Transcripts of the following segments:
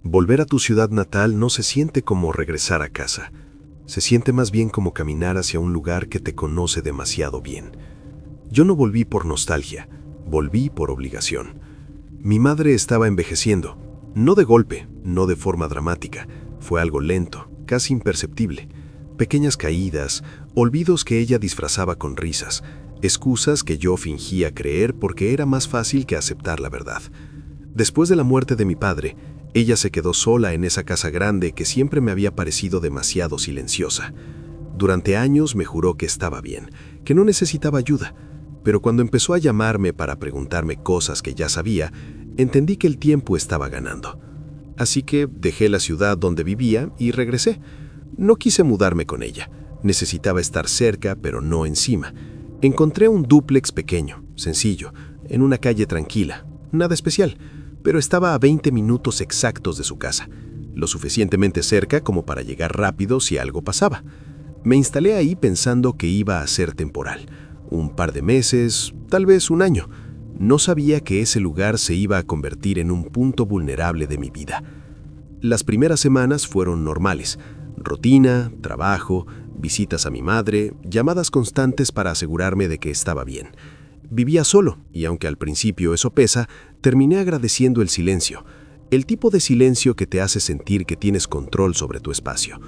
Volver a tu ciudad natal no se siente como regresar a casa. Se siente más bien como caminar hacia un lugar que te conoce demasiado bien. Yo no volví por nostalgia, volví por obligación. Mi madre estaba envejeciendo, no de golpe, no de forma dramática. Fue algo lento, casi imperceptible. Pequeñas caídas, olvidos que ella disfrazaba con risas, excusas que yo fingía creer porque era más fácil que aceptar la verdad. Después de la muerte de mi padre, ella se quedó sola en esa casa grande que siempre me había parecido demasiado silenciosa. Durante años me juró que estaba bien, que no necesitaba ayuda, pero cuando empezó a llamarme para preguntarme cosas que ya sabía, entendí que el tiempo estaba ganando. Así que dejé la ciudad donde vivía y regresé. No quise mudarme con ella. Necesitaba estar cerca, pero no encima. Encontré un dúplex pequeño, sencillo, en una calle tranquila, nada especial, pero estaba a 20 minutos exactos de su casa, lo suficientemente cerca como para llegar rápido si algo pasaba. Me instalé ahí pensando que iba a ser temporal, un par de meses, tal vez un año. No sabía que ese lugar se iba a convertir en un punto vulnerable de mi vida. Las primeras semanas fueron normales, rutina, trabajo, visitas a mi madre, llamadas constantes para asegurarme de que estaba bien. Vivía solo, y aunque al principio eso pesa, terminé agradeciendo el silencio, el tipo de silencio que te hace sentir que tienes control sobre tu espacio.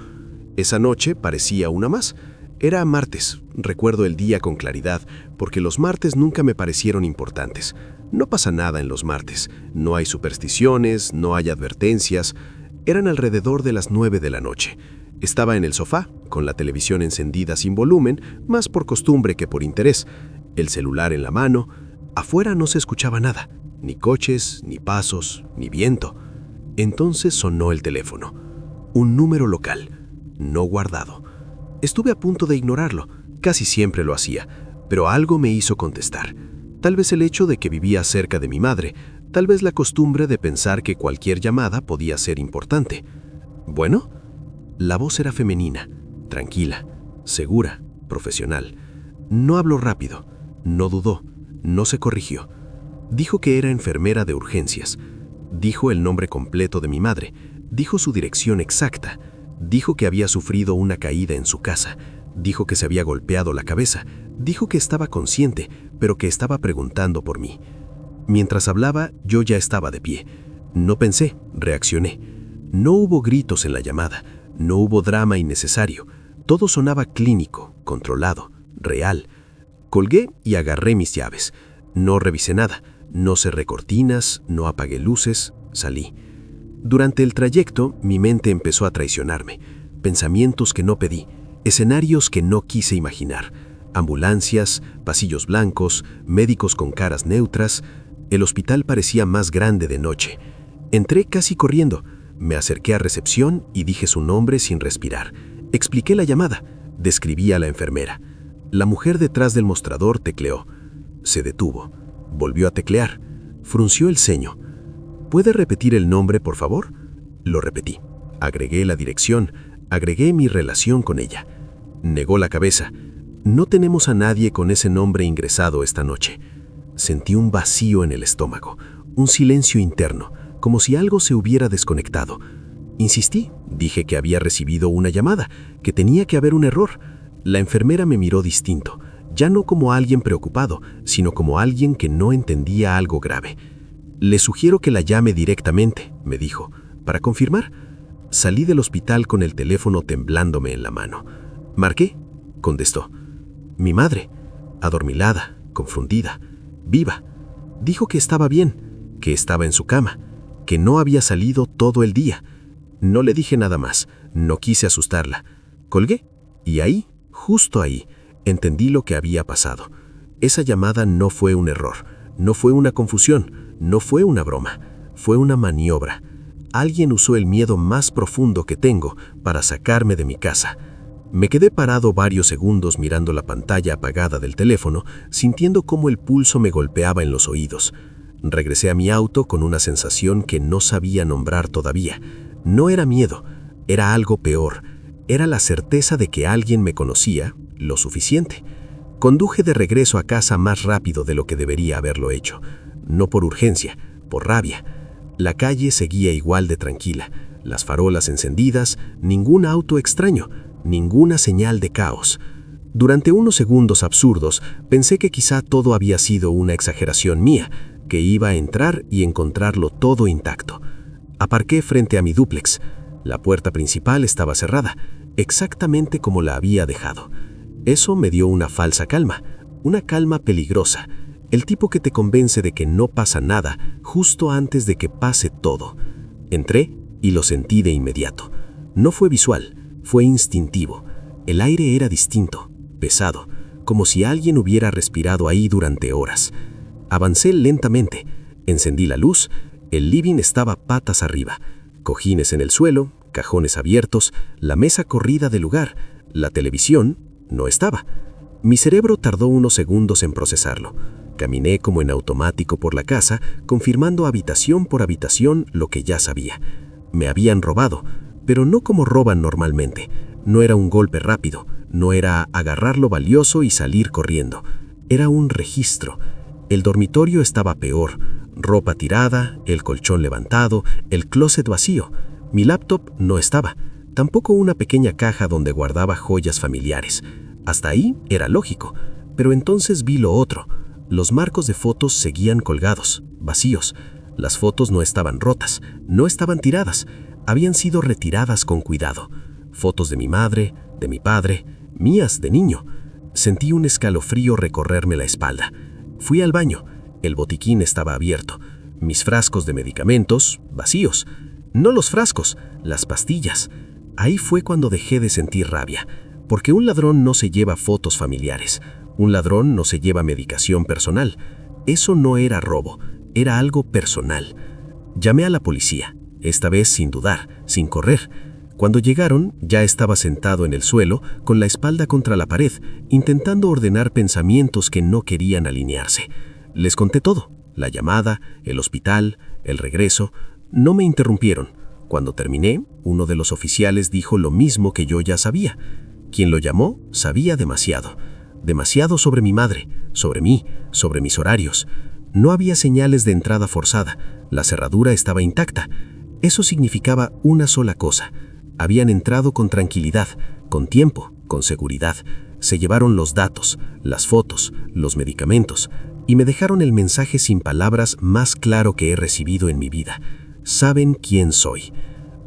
Esa noche parecía una más. Era martes, recuerdo el día con claridad, porque los martes nunca me parecieron importantes. No pasa nada en los martes, no hay supersticiones, no hay advertencias. Eran alrededor de las 9 de la noche. Estaba en el sofá, con la televisión encendida sin volumen, más por costumbre que por interés, el celular en la mano. Afuera no se escuchaba nada, ni coches, ni pasos, ni viento. Entonces sonó el teléfono. Un número local, no guardado. Estuve a punto de ignorarlo, casi siempre lo hacía, pero algo me hizo contestar. Tal vez el hecho de que vivía cerca de mi madre, tal vez la costumbre de pensar que cualquier llamada podía ser importante. ¿Bueno? La voz era femenina, tranquila, segura, profesional. No habló rápido, no dudó, no se corrigió. Dijo que era enfermera de urgencias. Dijo el nombre completo de mi madre. Dijo su dirección exacta. Dijo que había sufrido una caída en su casa. Dijo que se había golpeado la cabeza. Dijo que estaba consciente, pero que estaba preguntando por mí. Mientras hablaba, yo ya estaba de pie. No pensé, reaccioné. No hubo gritos en la llamada. No hubo drama innecesario. Todo sonaba clínico, controlado, real. Colgué y agarré mis llaves. No revisé nada. No cerré cortinas, no apagué luces, salí. Durante el trayecto, mi mente empezó a traicionarme. Pensamientos que no pedí, escenarios que no quise imaginar. Ambulancias, pasillos blancos, médicos con caras neutras. El hospital parecía más grande de noche. Entré casi corriendo. Me acerqué a recepción y dije su nombre sin respirar. Expliqué la llamada. Describí a la enfermera. La mujer detrás del mostrador tecleó. Se detuvo. Volvió a teclear. Frunció el ceño. ¿Puede repetir el nombre, por favor? Lo repetí. Agregué la dirección. Agregué mi relación con ella. Negó la cabeza. No tenemos a nadie con ese nombre ingresado esta noche. Sentí un vacío en el estómago, un silencio interno, como si algo se hubiera desconectado. Insistí, dije que había recibido una llamada, que tenía que haber un error. La enfermera me miró distinto, ya no como alguien preocupado, sino como alguien que no entendía algo grave. Le sugiero que la llame directamente, me dijo, para confirmar. Salí del hospital con el teléfono temblándome en la mano. Marqué, contestó. Mi madre, adormilada, confundida, viva. Dijo que estaba bien, que estaba en su cama, que no había salido todo el día. No le dije nada más, no quise asustarla. Colgué, y ahí, justo ahí, entendí lo que había pasado. Esa llamada no fue un error, no fue una confusión, no fue una broma, fue una maniobra. Alguien usó el miedo más profundo que tengo para sacarme de mi casa. Me quedé parado varios segundos mirando la pantalla apagada del teléfono, sintiendo cómo el pulso me golpeaba en los oídos. Regresé a mi auto con una sensación que no sabía nombrar todavía. No era miedo, era algo peor. Era la certeza de que alguien me conocía lo suficiente. Conduje de regreso a casa más rápido de lo que debería haberlo hecho. No por urgencia, por rabia. La calle seguía igual de tranquila, las farolas encendidas, ningún auto extraño, ninguna señal de caos. Durante unos segundos absurdos, pensé que quizá todo había sido una exageración mía, que iba a entrar y encontrarlo todo intacto. Aparqué frente a mi dúplex. La puerta principal estaba cerrada, exactamente como la había dejado. Eso me dio una falsa calma, una calma peligrosa, el tipo que te convence de que no pasa nada justo antes de que pase todo. Entré y lo sentí de inmediato. No fue visual, fue instintivo. El aire era distinto, pesado, como si alguien hubiera respirado ahí durante horas. Avancé lentamente, encendí la luz, el living estaba patas arriba, cojines en el suelo, cajones abiertos, la mesa corrida del lugar, la televisión no estaba. Mi cerebro tardó unos segundos en procesarlo. Caminé como en automático por la casa, confirmando habitación por habitación lo que ya sabía. Me habían robado, pero no como roban normalmente. No era un golpe rápido, no era agarrar lo valioso y salir corriendo. Era un registro. El dormitorio estaba peor, ropa tirada, el colchón levantado, el closet vacío. Mi laptop no estaba, tampoco una pequeña caja donde guardaba joyas familiares. Hasta ahí era lógico, pero entonces vi lo otro. Los marcos de fotos seguían colgados, vacíos. Las fotos no estaban rotas, no estaban tiradas, habían sido retiradas con cuidado. Fotos de mi madre, de mi padre, mías de niño. Sentí un escalofrío recorrerme la espalda. Fui al baño, el botiquín estaba abierto, mis frascos de medicamentos vacíos. No los frascos, las pastillas. Ahí fue cuando dejé de sentir rabia, porque un ladrón no se lleva fotos familiares, un ladrón no se lleva medicación personal. Eso no era robo, era algo personal. Llamé a la policía, esta vez sin dudar, sin correr. Cuando llegaron, ya estaba sentado en el suelo, con la espalda contra la pared, intentando ordenar pensamientos que no querían alinearse. Les conté todo, la llamada, el hospital, el regreso. No me interrumpieron. Cuando terminé, uno de los oficiales dijo lo mismo que yo ya sabía. Quien lo llamó sabía demasiado. Demasiado sobre mi madre, sobre mí, sobre mis horarios. No había señales de entrada forzada. La cerradura estaba intacta. Eso significaba una sola cosa. Habían entrado con tranquilidad, con tiempo, con seguridad. Se llevaron los datos, las fotos, los medicamentos y me dejaron el mensaje sin palabras más claro que he recibido en mi vida. Saben quién soy.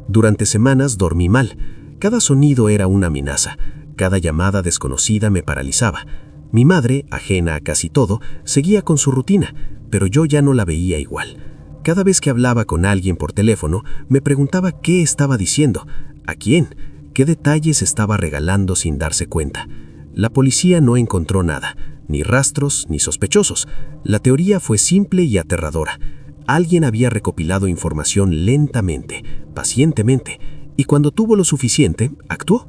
Durante semanas dormí mal. Cada sonido era una amenaza. Cada llamada desconocida me paralizaba. Mi madre, ajena a casi todo, seguía con su rutina, pero yo ya no la veía igual. Cada vez que hablaba con alguien por teléfono, me preguntaba qué estaba diciendo, a quién, qué detalles estaba regalando sin darse cuenta. La policía no encontró nada, ni rastros, ni sospechosos. La teoría fue simple y aterradora. Alguien había recopilado información lentamente, pacientemente, y cuando tuvo lo suficiente, actuó.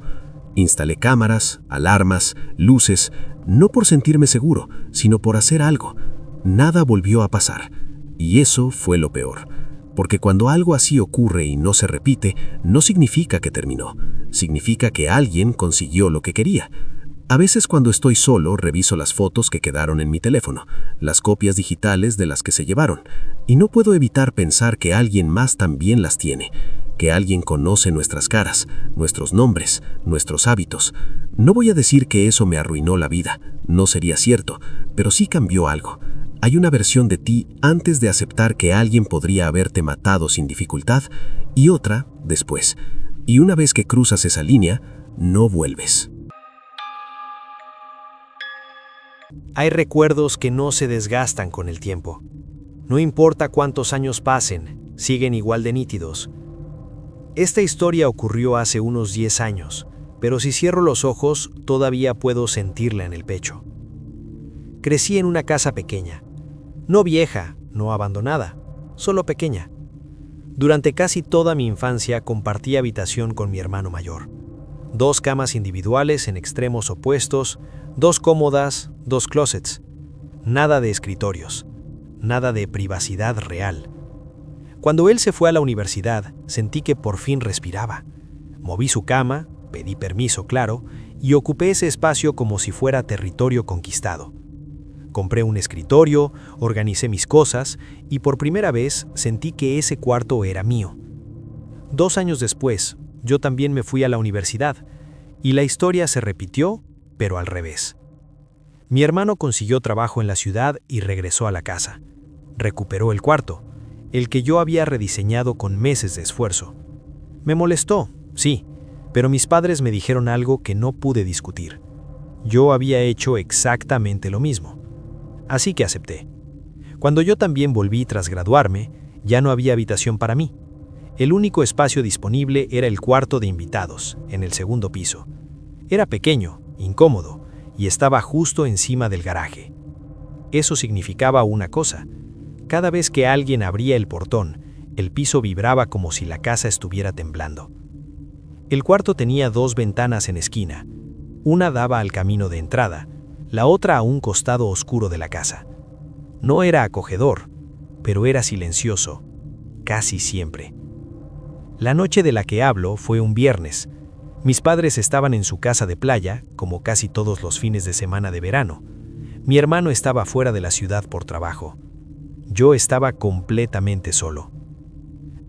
Instalé cámaras, alarmas, luces, no por sentirme seguro, sino por hacer algo. Nada volvió a pasar. Y eso fue lo peor, porque cuando algo así ocurre y no se repite, no significa que terminó, significa que alguien consiguió lo que quería. A veces cuando estoy solo, reviso las fotos que quedaron en mi teléfono, las copias digitales de las que se llevaron, y no puedo evitar pensar que alguien más también las tiene, que alguien conoce nuestras caras, nuestros nombres, nuestros hábitos. No voy a decir que eso me arruinó la vida, no sería cierto, pero sí cambió algo. Hay una versión de ti antes de aceptar que alguien podría haberte matado sin dificultad y otra después. Y una vez que cruzas esa línea, no vuelves. Hay recuerdos que no se desgastan con el tiempo. No importa cuántos años pasen, siguen igual de nítidos. Esta historia ocurrió hace unos 10 años, pero si cierro los ojos, todavía puedo sentirla en el pecho. Crecí en una casa pequeña. No vieja, no abandonada, solo pequeña. Durante casi toda mi infancia compartí habitación con mi hermano mayor. 2 camas individuales en extremos opuestos, 2 cómodas, 2 closets. Nada de escritorios, nada de privacidad real. Cuando él se fue a la universidad, sentí que por fin respiraba. Moví su cama, pedí permiso, claro, y ocupé ese espacio como si fuera territorio conquistado. Compré un escritorio, organicé mis cosas y por primera vez sentí que ese cuarto era mío. 2 años después, yo también me fui a la universidad y la historia se repitió, pero al revés. Mi hermano consiguió trabajo en la ciudad y regresó a la casa. Recuperó el cuarto, el que yo había rediseñado con meses de esfuerzo. Me molestó, sí, pero mis padres me dijeron algo que no pude discutir. Yo había hecho exactamente lo mismo. Así que acepté. Cuando yo también volví tras graduarme, ya no había habitación para mí. El único espacio disponible era el cuarto de invitados, en el segundo piso. Era pequeño, incómodo, y estaba justo encima del garaje. Eso significaba una cosa. Cada vez que alguien abría el portón, el piso vibraba como si la casa estuviera temblando. El cuarto tenía 2 ventanas en esquina. Una daba al camino de entrada, la otra a un costado oscuro de la casa. No era acogedor, pero era silencioso, casi siempre. La noche de la que hablo fue un viernes. Mis padres estaban en su casa de playa, como casi todos los fines de semana de verano. Mi hermano estaba fuera de la ciudad por trabajo. Yo estaba completamente solo.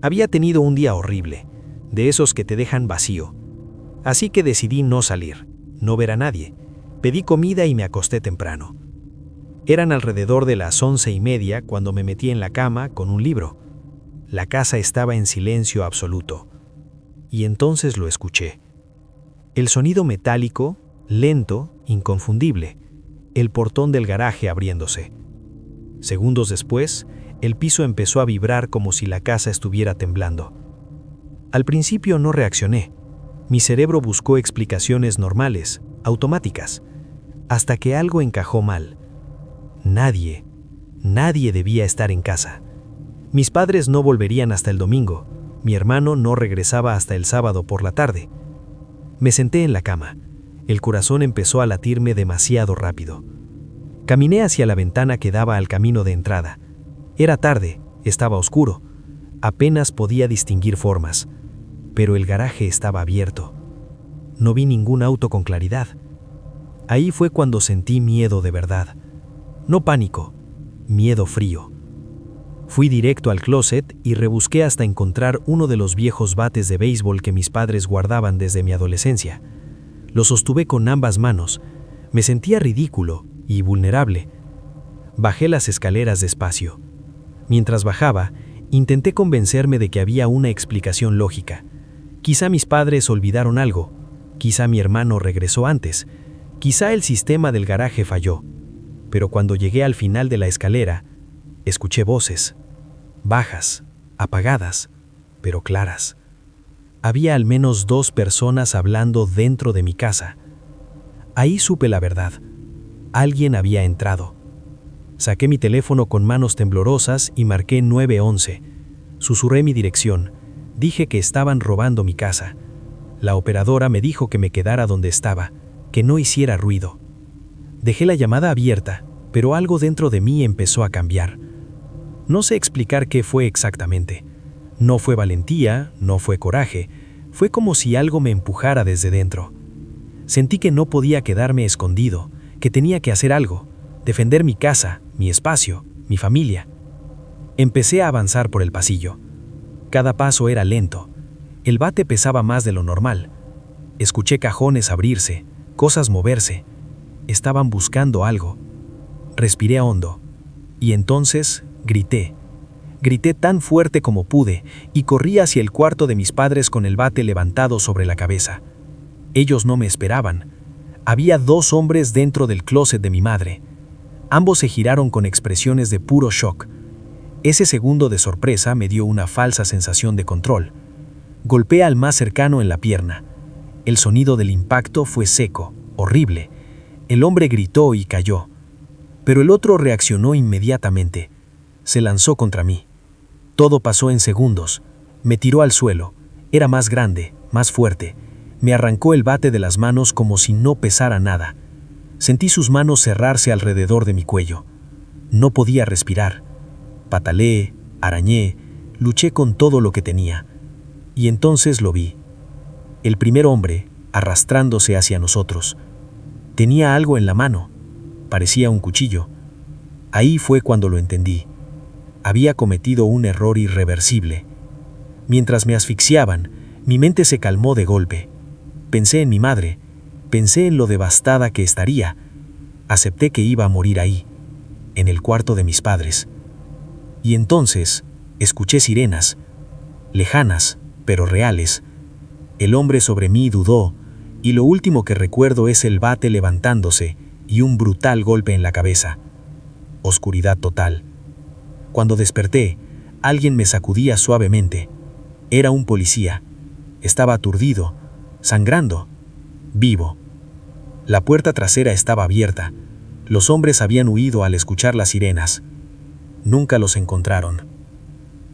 Había tenido un día horrible, de esos que te dejan vacío. Así que decidí no salir, no ver a nadie. Pedí comida y me acosté temprano. Eran alrededor de las 11:30 cuando me metí en la cama con un libro. La casa estaba en silencio absoluto. Y entonces lo escuché. El sonido metálico, lento, inconfundible. El portón del garaje abriéndose. Segundos después, el piso empezó a vibrar como si la casa estuviera temblando. Al principio no reaccioné. Mi cerebro buscó explicaciones normales, automáticas, hasta que algo encajó mal. Nadie debía estar en casa. Mis padres no volverían hasta el domingo. Mi hermano no regresaba hasta el sábado por la tarde. Me senté en la cama. El corazón empezó a latirme demasiado rápido. Caminé hacia la ventana que daba al camino de entrada. Era tarde, estaba oscuro. Apenas podía distinguir formas. Pero el garaje estaba abierto. No vi ningún auto con claridad. Ahí fue cuando sentí miedo de verdad. No pánico, miedo frío. Fui directo al closet y rebusqué hasta encontrar uno de los viejos bates de béisbol que mis padres guardaban desde mi adolescencia. Lo sostuve con ambas manos. Me sentía ridículo y vulnerable. Bajé las escaleras despacio. Mientras bajaba, intenté convencerme de que había una explicación lógica. Quizá mis padres olvidaron algo. Quizá mi hermano regresó antes. Quizá el sistema del garaje falló. Pero cuando llegué al final de la escalera, escuché voces. Bajas, apagadas, pero claras. Había al menos 2 personas hablando dentro de mi casa. Ahí supe la verdad. Alguien había entrado. Saqué mi teléfono con manos temblorosas y marqué 911. Susurré mi dirección. Dije que estaban robando mi casa. La operadora me dijo que me quedara donde estaba, que no hiciera ruido. Dejé la llamada abierta, pero algo dentro de mí empezó a cambiar. No sé explicar qué fue exactamente. No fue valentía, no fue coraje. Fue como si algo me empujara desde dentro. Sentí que no podía quedarme escondido, que tenía que hacer algo, defender mi casa, mi espacio, mi familia. Empecé a avanzar por el pasillo. Cada paso era lento. El bate pesaba más de lo normal. Escuché cajones abrirse, cosas moverse. Estaban buscando algo. Respiré hondo. Y entonces grité. Grité tan fuerte como pude y corrí hacia el cuarto de mis padres con el bate levantado sobre la cabeza. Ellos no me esperaban. Había 2 hombres dentro del closet de mi madre. Ambos se giraron con expresiones de puro shock. Ese segundo de sorpresa me dio una falsa sensación de control. Golpeé al más cercano en la pierna. El sonido del impacto fue seco, horrible. El hombre gritó y cayó. Pero el otro reaccionó inmediatamente. Se lanzó contra mí. Todo pasó en segundos. Me tiró al suelo. Era más grande, más fuerte. Me arrancó el bate de las manos como si no pesara nada. Sentí sus manos cerrarse alrededor de mi cuello. No podía respirar. Pataleé, arañé, luché con todo lo que tenía. Y entonces lo vi. El primer hombre, arrastrándose hacia nosotros. Tenía algo en la mano. Parecía un cuchillo. Ahí fue cuando lo entendí. Había cometido un error irreversible. Mientras me asfixiaban, mi mente se calmó de golpe. Pensé en mi madre, pensé en lo devastada que estaría. Acepté que iba a morir ahí, en el cuarto de mis padres. Y entonces escuché sirenas, lejanas, pero reales. El hombre sobre mí dudó, y lo último que recuerdo es el bate levantándose y un brutal golpe en la cabeza. Oscuridad total. Cuando desperté, alguien me sacudía suavemente. Era un policía. Estaba aturdido, sangrando, vivo. La puerta trasera estaba abierta. Los hombres habían huido al escuchar las sirenas. Nunca los encontraron.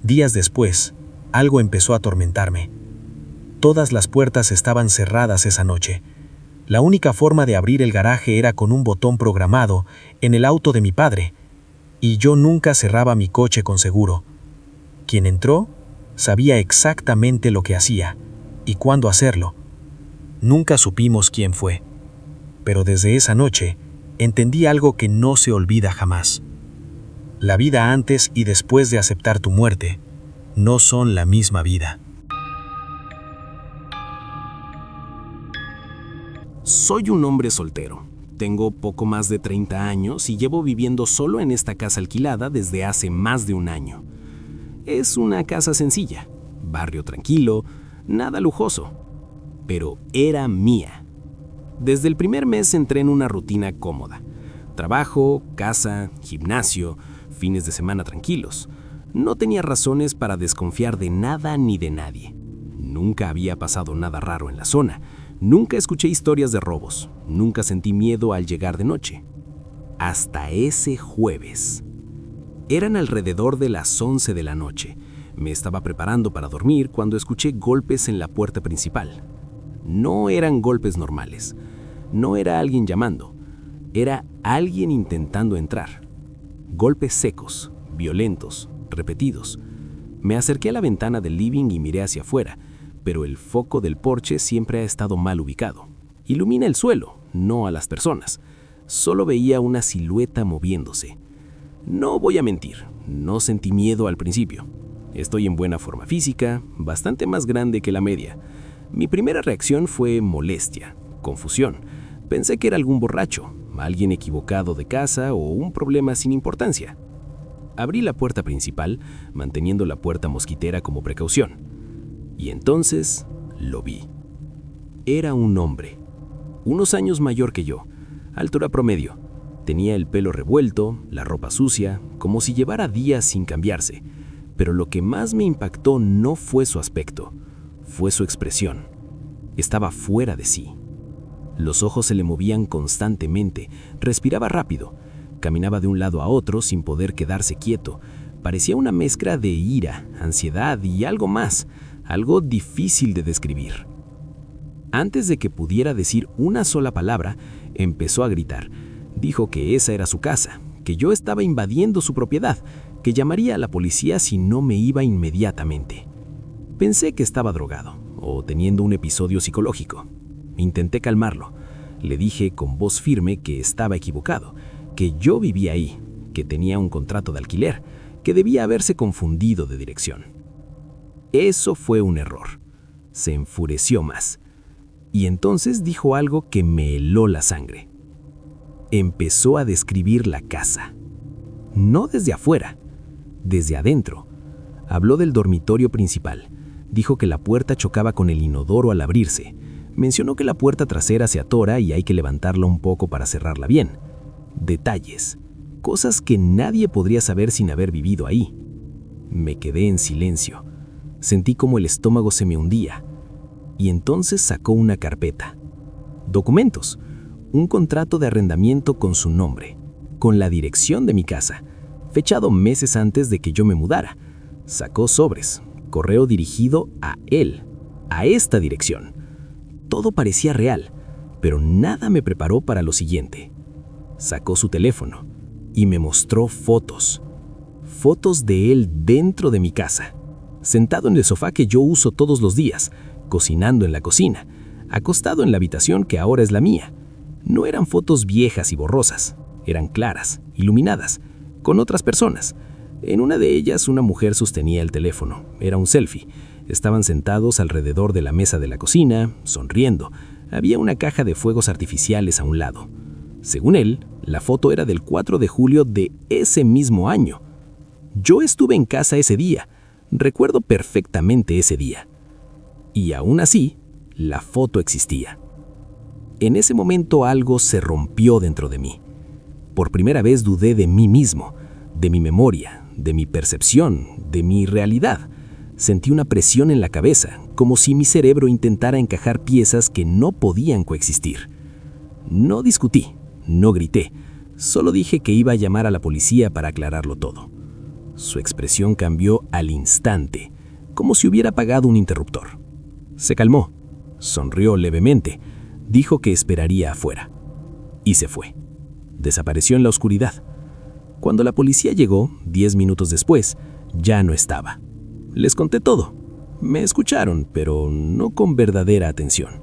Días después, algo empezó a atormentarme. Todas las puertas estaban cerradas esa noche. La única forma de abrir el garaje era con un botón programado en el auto de mi padre, y yo nunca cerraba mi coche con seguro. Quien entró sabía exactamente lo que hacía y cuándo hacerlo. Nunca supimos quién fue, pero desde esa noche entendí algo que no se olvida jamás. La vida antes y después de aceptar tu muerte no son la misma vida. Soy un hombre soltero. Tengo poco más de 30 años y llevo viviendo solo en esta casa alquilada desde hace más de un año. Es una casa sencilla, barrio tranquilo, nada lujoso, pero era mía. Desde el primer mes entré en una rutina cómoda. Trabajo, casa, gimnasio, fines de semana tranquilos. No tenía razones para desconfiar de nada ni de nadie. Nunca había pasado nada raro en la zona. Nunca escuché historias de robos. Nunca sentí miedo al llegar de noche. Hasta ese jueves. Eran alrededor de las 11 de la noche. Me estaba preparando para dormir cuando escuché golpes en la puerta principal. No eran golpes normales. No era alguien llamando. Era alguien intentando entrar. Golpes secos, violentos, repetidos. Me acerqué a la ventana del living y miré hacia afuera, pero el foco del porche siempre ha estado mal ubicado. Ilumina el suelo, no a las personas. Solo veía una silueta moviéndose. No voy a mentir, no sentí miedo al principio. Estoy en buena forma física, bastante más grande que la media. Mi primera reacción fue molestia, confusión. Pensé que era algún borracho, alguien equivocado de casa o un problema sin importancia. Abrí la puerta principal, manteniendo la puerta mosquitera como precaución. Y entonces lo vi. Era un hombre, unos años mayor que yo, altura promedio. Tenía el pelo revuelto, la ropa sucia, como si llevara días sin cambiarse. Pero lo que más me impactó no fue su aspecto, fue su expresión. Estaba fuera de sí. Los ojos se le movían constantemente, respiraba rápido, caminaba de un lado a otro sin poder quedarse quieto. Parecía una mezcla de ira, ansiedad y algo más, algo difícil de describir. Antes de que pudiera decir una sola palabra, empezó a gritar. Dijo que esa era su casa, que yo estaba invadiendo su propiedad, que llamaría a la policía si no me iba inmediatamente. Pensé que estaba drogado o teniendo un episodio psicológico. Intenté calmarlo. Le dije con voz firme que estaba equivocado, que yo vivía ahí, que tenía un contrato de alquiler, que debía haberse confundido de dirección. Eso fue un error. Se enfureció más. Y entonces dijo algo que me heló la sangre. Empezó a describir la casa. No desde afuera, desde adentro. Habló del dormitorio principal. Dijo que la puerta chocaba con el inodoro al abrirse. Mencionó que la puerta trasera se atora y hay que levantarla un poco para cerrarla bien. Detalles. Cosas que nadie podría saber sin haber vivido ahí. Me quedé en silencio. Sentí como el estómago se me hundía. Y entonces sacó una carpeta. Documentos. Un contrato de arrendamiento con su nombre, con la dirección de mi casa, fechado meses antes de que yo me mudara. Sacó sobres, correo dirigido a él, a esta dirección. Todo parecía real, pero nada me preparó para lo siguiente. Sacó su teléfono y me mostró fotos. Fotos de él dentro de mi casa, sentado en el sofá que yo uso todos los días, cocinando en la cocina, acostado en la habitación que ahora es la mía. No eran fotos viejas y borrosas, eran claras, iluminadas. con otras personas. En una de ellas, una mujer sostenía el teléfono. Era un selfie. Estaban sentados alrededor de la mesa de la cocina, sonriendo. Había una caja de fuegos artificiales a un lado. Según él, la foto era del 4 de julio de ese mismo año. Yo estuve en casa ese día. Recuerdo perfectamente ese día. Y aún así, la foto existía. En ese momento algo se rompió dentro de mí. Por primera vez dudé de mí mismo, de mi memoria, de mi percepción, de mi realidad. Sentí una presión en la cabeza, como si mi cerebro intentara encajar piezas que no podían coexistir. No discutí, no grité, solo dije que iba a llamar a la policía para aclararlo todo. Su expresión cambió al instante, como si hubiera apagado un interruptor. Se calmó, sonrió levemente, dijo que esperaría afuera. Y se fue. Desapareció en la oscuridad. Cuando la policía llegó, 10 minutos después, ya no estaba. Les conté todo. Me escucharon, pero no con verdadera atención.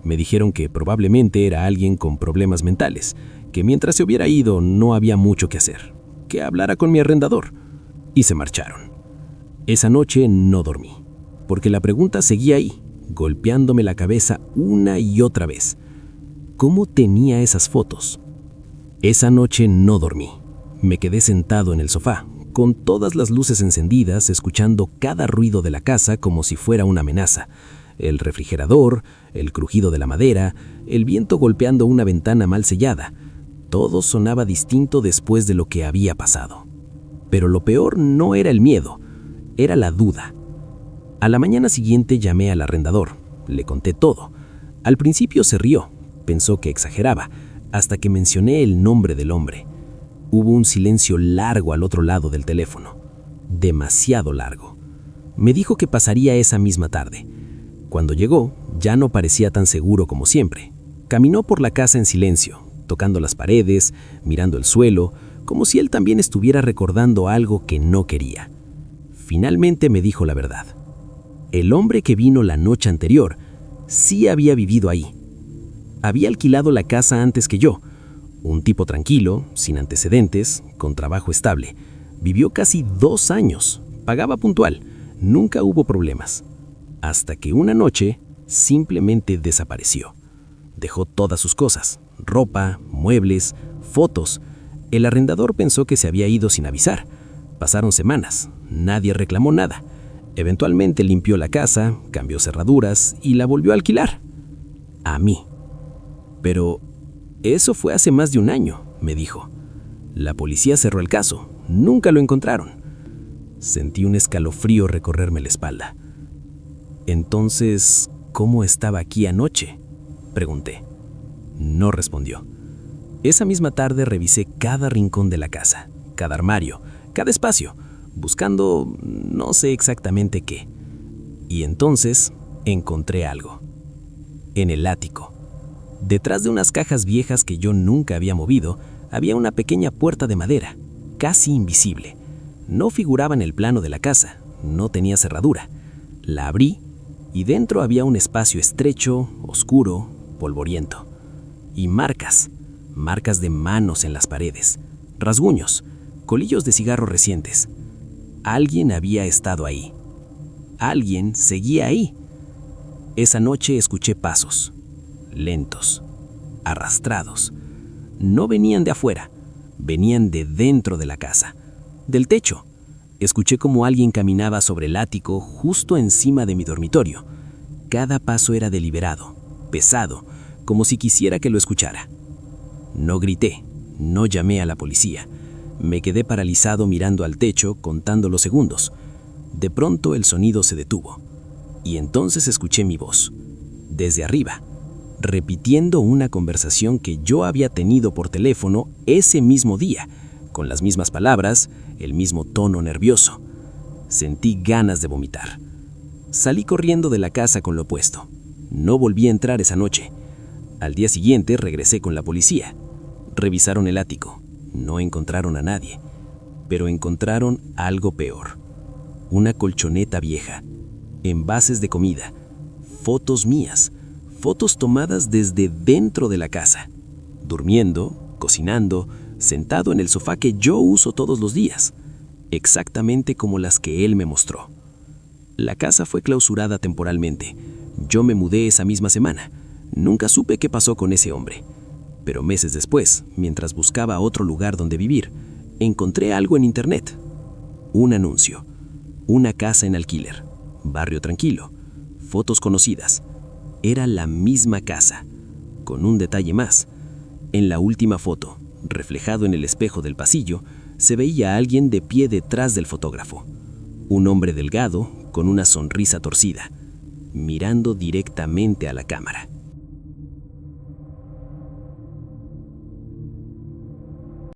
Me dijeron que probablemente era alguien con problemas mentales, que mientras se hubiera ido no había mucho que hacer, que hablara con mi arrendador. Y se marcharon. Esa noche no dormí, porque la pregunta seguía ahí, golpeándome la cabeza una y otra vez. ¿Cómo tenía esas fotos? Esa noche no dormí. Me quedé sentado en el sofá, con todas las luces encendidas, escuchando cada ruido de la casa como si fuera una amenaza. El refrigerador, el crujido de la madera, el viento golpeando una ventana mal sellada. Todo sonaba distinto después de lo que había pasado. Pero lo peor no era el miedo, era la duda. A la mañana siguiente llamé al arrendador, le conté todo. Al principio se rió, pensó que exageraba, hasta que mencioné el nombre del hombre. Hubo un silencio largo al otro lado del teléfono, demasiado largo. Me dijo que pasaría esa misma tarde. Cuando llegó, ya no parecía tan seguro como siempre. Caminó por la casa en silencio, tocando las paredes, mirando el suelo, como si él también estuviera recordando algo que no quería. Finalmente me dijo la verdad. El hombre que vino la noche anterior sí había vivido ahí. Había alquilado la casa antes que yo. Un tipo tranquilo, sin antecedentes, con trabajo estable. Vivió casi 2 años, pagaba puntual, nunca hubo problemas. Hasta que una noche simplemente desapareció. Dejó todas sus cosas, ropa, muebles, fotos. El arrendador pensó que se había ido sin avisar. Pasaron semanas, nadie reclamó nada. Eventualmente limpió la casa, cambió cerraduras y la volvió a alquilar. A mí. Pero eso fue hace más de 1 año, me dijo. La policía cerró el caso, nunca lo encontraron. Sentí un escalofrío recorrerme la espalda. Entonces, ¿cómo estaba aquí anoche?, pregunté. No respondió. Esa misma tarde revisé cada rincón de la casa, cada armario, cada espacio, buscando no sé exactamente qué. Y entonces encontré algo. En el ático. Detrás de unas cajas viejas que yo nunca había movido, había una pequeña puerta de madera, casi invisible. No figuraba en el plano de la casa, no tenía cerradura. La abrí y dentro había un espacio estrecho, oscuro, polvoriento. Y marcas de manos en las paredes, rasguños, colillos de cigarro recientes. Alguien había estado ahí. Alguien seguía ahí. Esa noche escuché pasos, lentos, arrastrados. No venían de afuera, venían de dentro de la casa, del techo. Escuché cómo alguien caminaba sobre el ático justo encima de mi dormitorio. Cada paso era deliberado, pesado, como si quisiera que lo escuchara. No grité, no llamé a la policía. Me quedé paralizado mirando al techo, contando los segundos. De pronto el sonido se detuvo. Y entonces escuché mi voz, desde arriba, repitiendo una conversación que yo había tenido por teléfono ese mismo día, con las mismas palabras, el mismo tono nervioso. Sentí ganas de vomitar. Salí corriendo de la casa con lo opuesto. No volví a entrar esa noche. Al día siguiente regresé con la policía. Revisaron el ático. No encontraron a nadie. Pero encontraron algo peor. Una colchoneta vieja, envases de comida, fotos mías, fotos tomadas desde dentro de la casa, durmiendo, cocinando, sentado en el sofá que yo uso todos los días, exactamente como las que él me mostró. La casa fue clausurada temporalmente. Yo me mudé esa misma semana. Nunca supe qué pasó con ese hombre. Pero meses después, mientras buscaba otro lugar donde vivir, encontré algo en internet. Un anuncio. Una casa en alquiler. Barrio tranquilo. Fotos conocidas. Era la misma casa. Con un detalle más. En la última foto, reflejado en el espejo del pasillo, se veía a alguien de pie detrás del fotógrafo. Un hombre delgado, con una sonrisa torcida, mirando directamente a la cámara.